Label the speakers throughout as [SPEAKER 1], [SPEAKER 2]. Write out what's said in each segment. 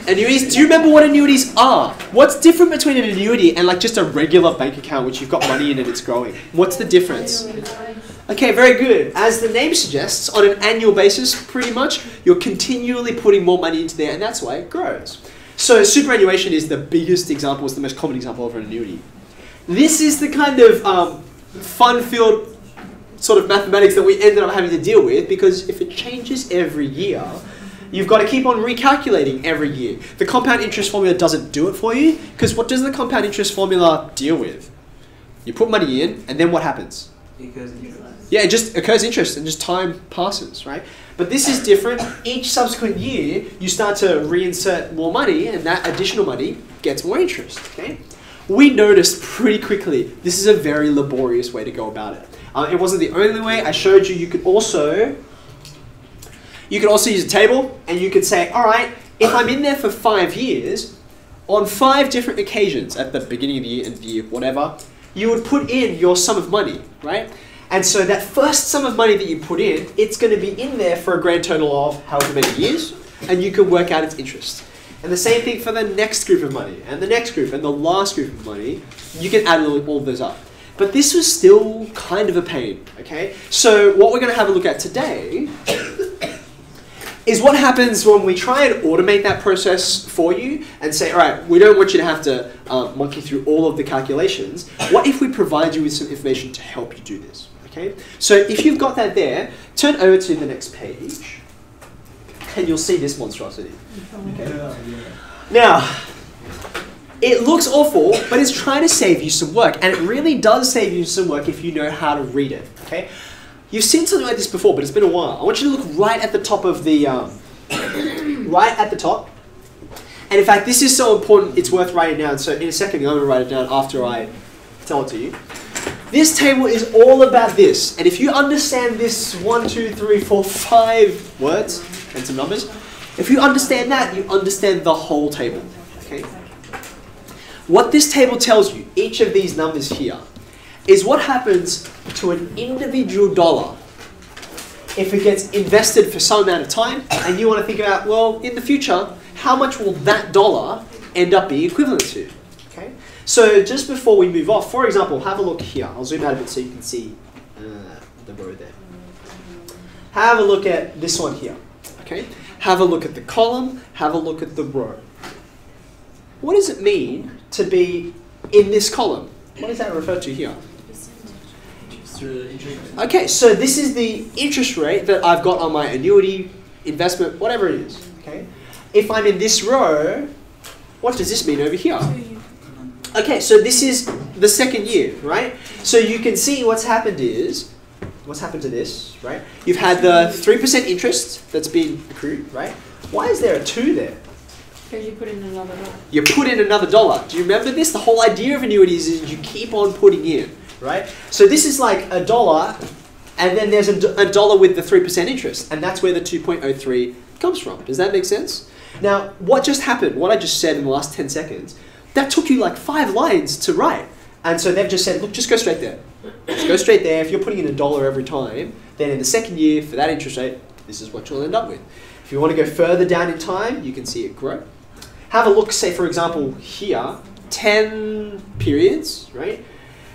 [SPEAKER 1] Annuities, do you remember what annuities are? What's different between an annuity and like just a regular bank account which you've got money in and it's growing? What's the difference? Okay, very good. As the name suggests, on an annual basis, pretty much, you're continually putting more money into there and that's why it grows. So superannuation is the biggest example, it's the most common example of an annuity. This is the kind of fun-filled sort of mathematics that we ended up having to deal with because if it changes every year, you've got to keep on recalculating every year. The compound interest formula doesn't do it for you because what does the compound interest formula deal with? You put money in and then what happens? Yeah, it just occurs interest and just time passes, right? But this is different. Each subsequent year, you start to reinsert more money and that additional money gets more interest, okay? We noticed pretty quickly this is a very laborious way to go about it. It wasn't the only way. I showed you, you could also use a table and you could say, all right, if I'm in there for 5 years, on 5 different occasions, at the beginning of the year, end of the year, whatever, you would put in your sum of money, right? And so that first sum of money that you put in, it's going to be in there for a grand total of however many years, and you can work out its interest. And the same thing for the next group of money, and the next group, and the last group of money. You can add all of those up. But this was still kind of a pain, okay? So what we're going to have a look at today is what happens when we try and automate that process for you and say, all right, we don't want you to have to monkey through all of the calculations. What if we provide you with some information to help you do this, okay? So if you've got that there, turn over to the next page and you'll see this monstrosity. Okay? Now, it looks awful, but it's trying to save you some work, and it really does save you some work if you know how to read it, okay? You've seen something like this before, but it's been a while. I want you to look right at the top of the, right at the top. And in fact, this is so important, it's worth writing down. So in a second, I'm going to write it down after I tell it to you. This table is all about this. And if you understand this 1, 2, 3, 4, 5 words and some numbers, if you understand that, you understand the whole table, okay? What this table tells you, each of these numbers here, is what happens to an individual dollar if it gets invested for some amount of time and you want to think about, well, in the future, how much will that dollar end up being equivalent to? Okay? So just before we move off, for example, have a look here. I'll zoom out a bit so you can see the row there. Have a look at this one here. Okay? Have a look at the column, have a look at the row. What does it mean to be in this column? What does that refer to here? Okay, so this is the interest rate that I've got on my annuity, investment, whatever it is. Okay, if I'm in this row, what does this mean over here? Okay, so this is the second year, right? So you can see what's happened is, what's happened to this, right? You've had the 3% interest that's been accrued, right? Why is there a 2 there?
[SPEAKER 2] Because you put in another dollar. You
[SPEAKER 1] put in another dollar. Do you remember this? The whole idea of annuities is you keep on putting in, right? So this is like $1, and then there's a dollar with the 3% interest, and that's where the 2.03 comes from. Does that make sense? Now, what just happened, what I just said in the last 10 seconds, that took you like 5 lines to write. And so they've just said, look, just go straight there. Just go straight there. If you're putting in $1 every time, then in the second year, for that interest rate, this is what you'll end up with. If you want to go further down in time, you can see it grow. Have a look, say for example here, 10 periods, right?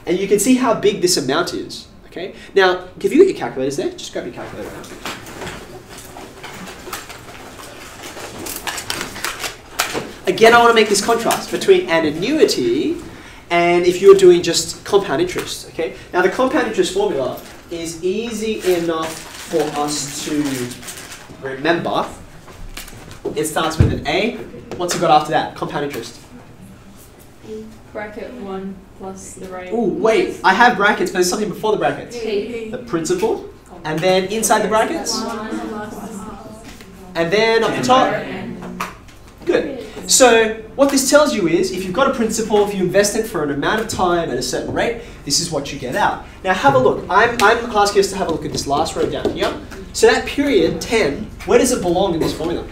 [SPEAKER 1] And you can see how big this amount is, okay? Now, have you got your calculators there? Just grab your calculator out. Again, I want to make this contrast between an annuity and if you're doing just compound interest, okay? Now the compound interest formula is easy enough for us to remember. It starts with an A. What's it got after that? Compound interest.
[SPEAKER 2] Bracket 1 plus the rate.
[SPEAKER 1] Oh, wait. I have brackets, but there's something before the brackets.
[SPEAKER 2] P.
[SPEAKER 1] The principal. And then inside the brackets. And then up the top. Good. So what this tells you is, if you've got a principal, if you invest it for an amount of time at a certain rate, this is what you get out. Now have a look. I'm asking us to have a look at this last row down here. So that period, 10, where does it belong in this formula?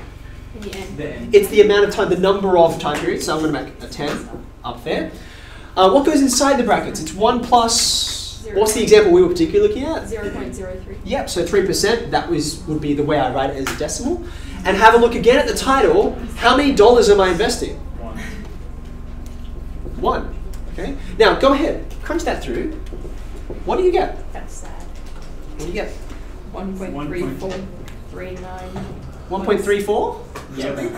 [SPEAKER 1] It's the amount of time, the number of time periods. So I'm going to make a 10 up there. What goes inside the brackets? It's 1 plus, 0. What's the example we were particularly looking at?
[SPEAKER 2] 0.03.
[SPEAKER 1] Yep, so 3%, that would be the way I write it as a decimal. and have a look again at the title. How many dollars am I investing? One. Okay. Now go ahead, crunch that through. What do you get?
[SPEAKER 2] That's sad.
[SPEAKER 1] What do you get?
[SPEAKER 2] 1.3439.
[SPEAKER 1] 1.34?
[SPEAKER 3] Yeah.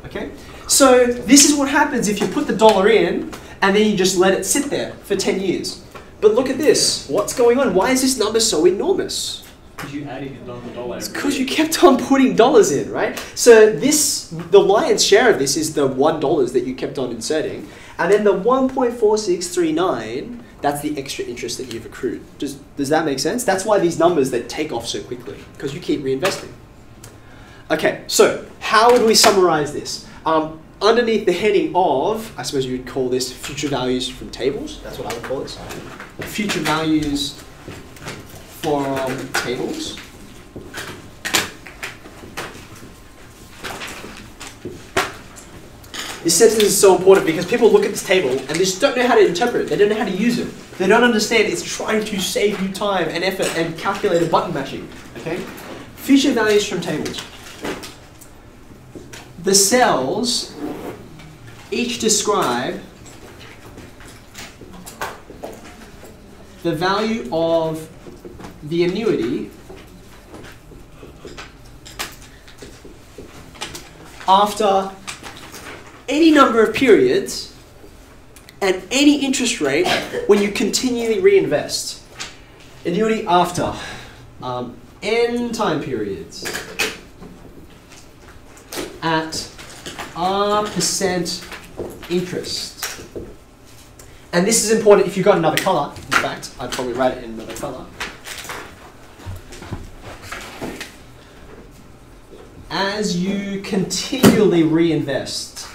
[SPEAKER 1] Okay. So this is what happens if you put the dollar in and then you just let it sit there for 10 years. But look at this. What's going on? Why is this number so enormous?
[SPEAKER 3] Because you added another dollar.
[SPEAKER 1] It's because you kept on putting dollars in, right? So this, the lion's share of this is the $1 that you kept on inserting. And then the 1.4639, that's the extra interest that you've accrued. Does that make sense? That's why these numbers that take off so quickly, because you keep reinvesting. Okay, so how would we summarize this? Underneath the heading of, I suppose you would call this future values from tables. That's what I would call this. Future values from tables. This sentence is so important because people look at this table and they just don't know how to interpret it. They don't know how to use it. They don't understand it's trying to save you time and effort and calculated button mashing. Okay? Future values from tables. The cells each describe the value of the annuity after any number of periods and any interest rate when you continually reinvest. Annuity after n time periods at R% interest. And this is important if you've got another color. In fact, I'd probably write it in another color. As you continually reinvest.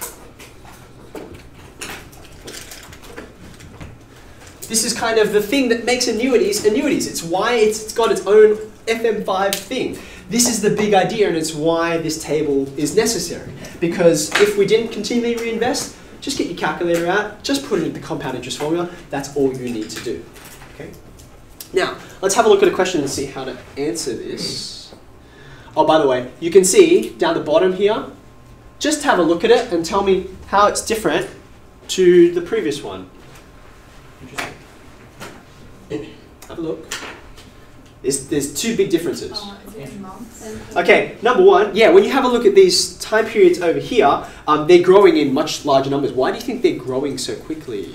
[SPEAKER 1] This is kind of the thing that makes annuities annuities. It's why it's got its own FM5 thing. This is the big idea, and it's why this table is necessary. Because if we didn't continually reinvest, just get your calculator out, just put it in the compound interest formula. That's all you need to do. Okay. Now, let's have a look at a question and see how to answer this. Oh, by the way, you can see down the bottom here, just have a look at it and tell me how it's different to the previous one. Interesting. Have a look. There's two big differences.
[SPEAKER 2] Is it in months?
[SPEAKER 1] Okay, number one, yeah, when you have a look at these time periods over here, they're growing in much larger numbers. Why do you think they're growing so quickly?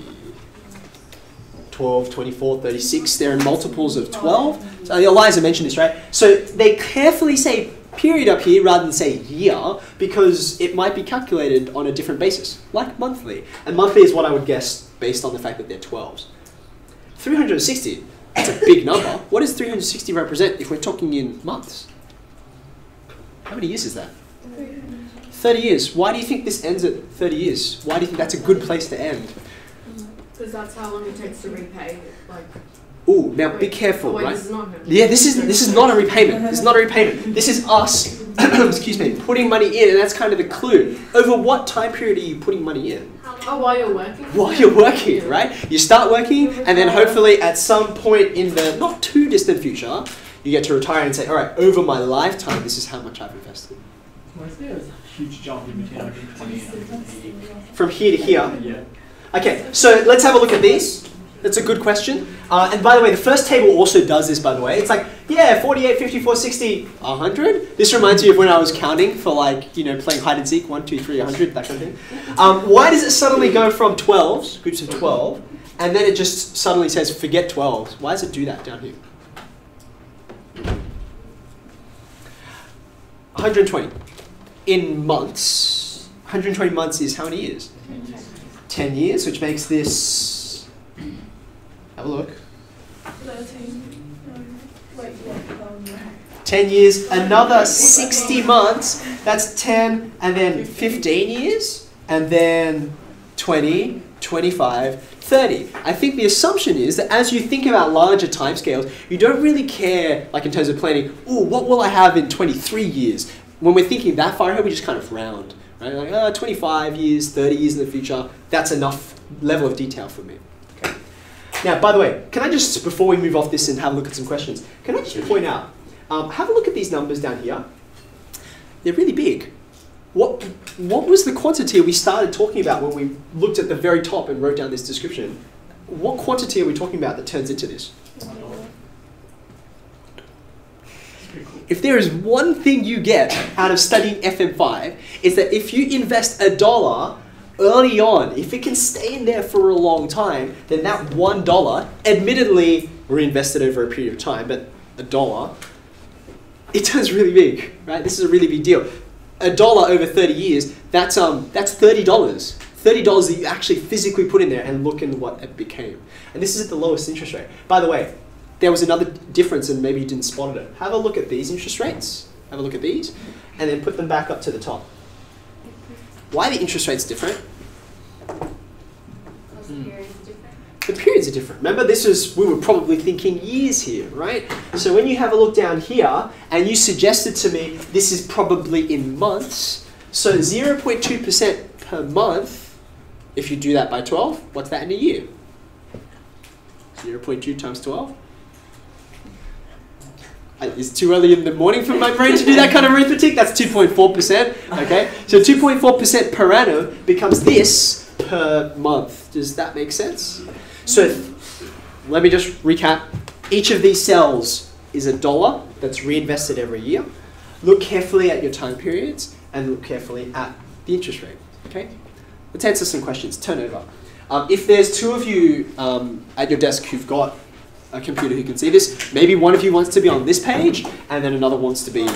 [SPEAKER 1] 12, 24, 36, they're in multiples of 12. So Eliza mentioned this, right? So they carefully say period up here rather than say year because it might be calculated on a different basis, like monthly. And monthly is what I would guess based on the fact that they're 12s. 360. That's a big number. What does 360 represent if we're talking in months? How many years is that? 30 years. Why do you think this ends at 30 years? Why do you think that's a good place to end?
[SPEAKER 2] Because that's how long it takes to repay.
[SPEAKER 1] Ooh, now be careful, right?
[SPEAKER 2] This is not
[SPEAKER 1] Yeah, this is not a repayment. This is not a repayment. This is us, excuse me, putting money in, and that's kind of the clue. Over what time period are you putting money in?
[SPEAKER 2] Oh, while you're working?
[SPEAKER 1] While you're working, right? You start working, and then hopefully at some point in the not too distant future, you get to retire and say, all right, over my lifetime, this is how much I've invested.
[SPEAKER 3] Was there a huge jump in between 120 and 180?
[SPEAKER 1] From here to here?
[SPEAKER 3] Yeah.
[SPEAKER 1] Okay, so let's have a look at these. That's a good question. And by the way, the first table also does this, by the way. It's like, yeah, 48, 54, 60, 100. This reminds me of when I was counting for like, you know, playing hide and seek, 1, 2, 3, 100, that kind of thing. Why does it suddenly go from 12s, groups of 12, and then it just suddenly says forget 12s? Why does it do that down here? 120 in months. 120 months is how many years? 10 years, which makes this... Have a look. 10 years, another 60 months, that's 10, and then 15 years, and then 20, 25, 30. I think the assumption is that as you think about larger timescales, you don't really care, like in terms of planning, oh, what will I have in 23 years? When we're thinking that far ahead, we just kind of round, right? Like, 25 years, 30 years in the future, that's enough level of detail for me. Now, by the way, can I just, before we move off this and have a look at some questions, can I just point out, have a look at these numbers down here. They're really big. What was the quantity we started talking about when we looked at the very top and wrote down this description? What quantity are we talking about that turns into this? If there is one thing you get out of studying FM5, is that if you invest $1 early on, if it can stay in there for a long time, then that $1, admittedly reinvested over a period of time, but $1, it turns really big, right? This is a really big deal. $1 over 30 years, that's $30. $30 that you actually physically put in there, and look at what it became. And this is at the lowest interest rate. By the way, there was another difference, and maybe you didn't spot it. Have a look at these interest rates. Have a look at these, and then put them back up to the top. Why are the interest rates different?
[SPEAKER 2] Because the period's different.
[SPEAKER 1] The periods are different. Remember, we were probably thinking years here, right? So when you have a look down here, and you suggested to me this is probably in months, so 0.2% per month, if you do that by 12, what's that in a year? 0.2 times 12? It's too early in the morning for my brain to do that kind of arithmetic. That's 2.4%. Okay, so 2.4% per annum becomes this per month. Does that make sense? So let me just recap. Each of these cells is $1 that's reinvested every year. Look carefully at your time periods and look carefully at the interest rate. Okay, let's answer some questions. Turnover. If there's two of you at your desk who've got a computer who can see this, maybe one of you wants to be on this page and then another wants to be